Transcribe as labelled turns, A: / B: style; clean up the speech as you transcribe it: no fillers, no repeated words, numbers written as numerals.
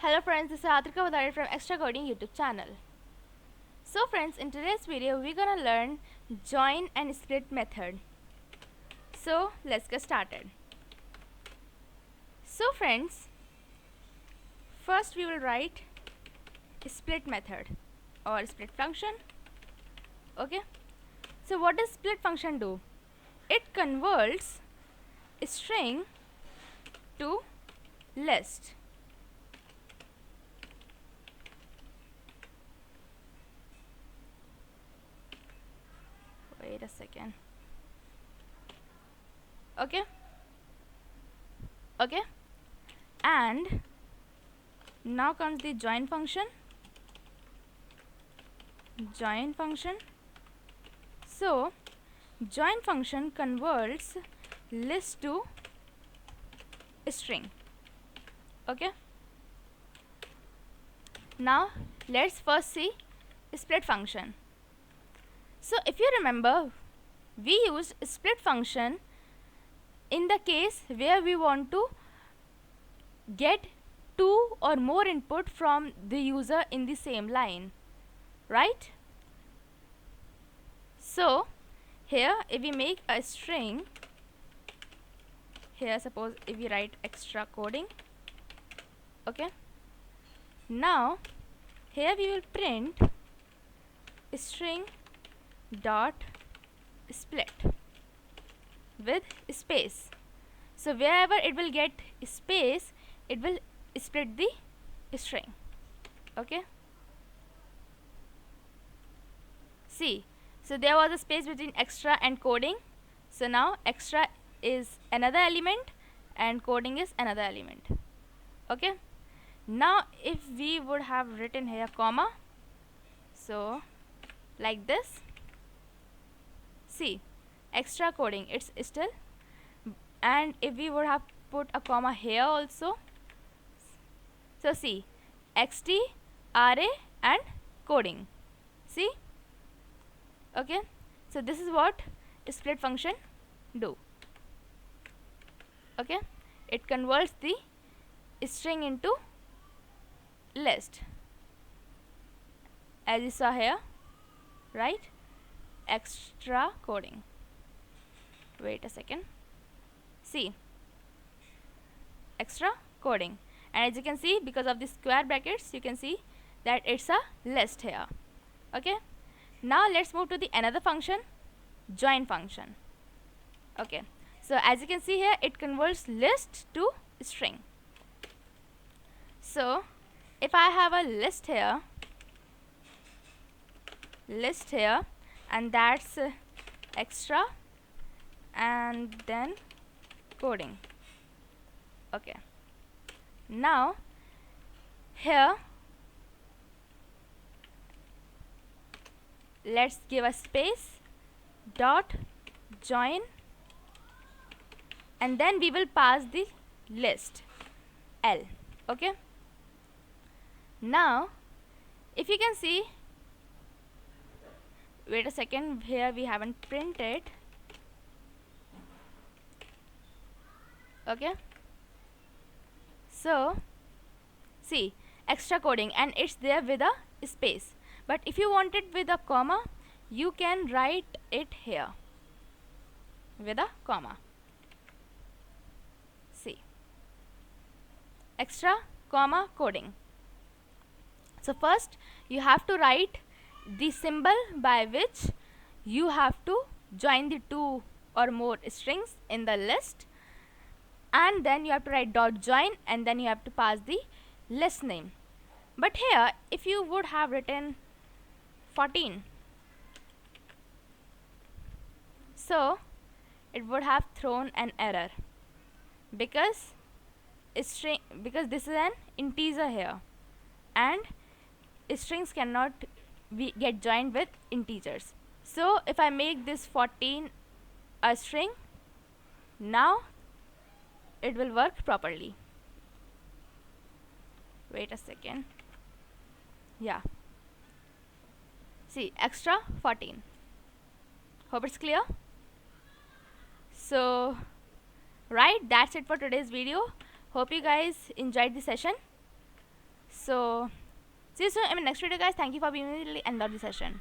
A: Hello friends, this is Atrika Vadari from Extra Coding YouTube channel. So friends, in today's video we're gonna learn join and split method. So let's get started. So friends, first we will write split method or split function. Okay. So what does split function do? It converts string to list. Wait a second. Okay, and now comes the join function. So join function converts list to string. Okay, now let's first see split function. So if you remember, we used split function in the case where we want to get two or more input from the user in the same line, right? So here if we make a string, here suppose if we write extra coding, okay, now here we will print string dot split with space. So wherever it will get space, it will split the string. Okay, see, so there was a space between extra and coding. So now extra is another element and coding is another element. Okay, now if we would have written here comma, so like this, see, extra coding it's still, and if we would have put a comma here also, so see, xt ra and coding, see. Okay, so this is what split function do. Okay, it converts the string into list, as you saw here, right? Extra coding. Wait a second, see, extra coding, and as you can see, because of the square brackets, you can see that it's a list here. Okay, now let's move to the another function, join function. Okay, so as you can see here, it converts list to string. So if I have a list here, and that's extra and then coding. Okay, now here let's give a space dot join, and then we will pass the list L. Okay, now if you can see, wait a second, here we haven't printed. Okay, so see, extra coding, and it's there with a space, but if you want it with a comma, you can write it here with a comma. See, extra comma coding. So first you have to write the symbol by which you have to join the two or more strings in the list, and then you have to write dot join, and then you have to pass the list name. But here if you would have written 14, so it would have thrown an error, because this is an integer here, and strings cannot get joined with integers. So if I make this 14 a string, now it will work properly. Wait a second, yeah, see, extra 14. Hope it's clear. So right, that's it for today's video. Hope you guys enjoyed the session. So see you soon in the next video, guys. Thank you for being with me till the end of the session.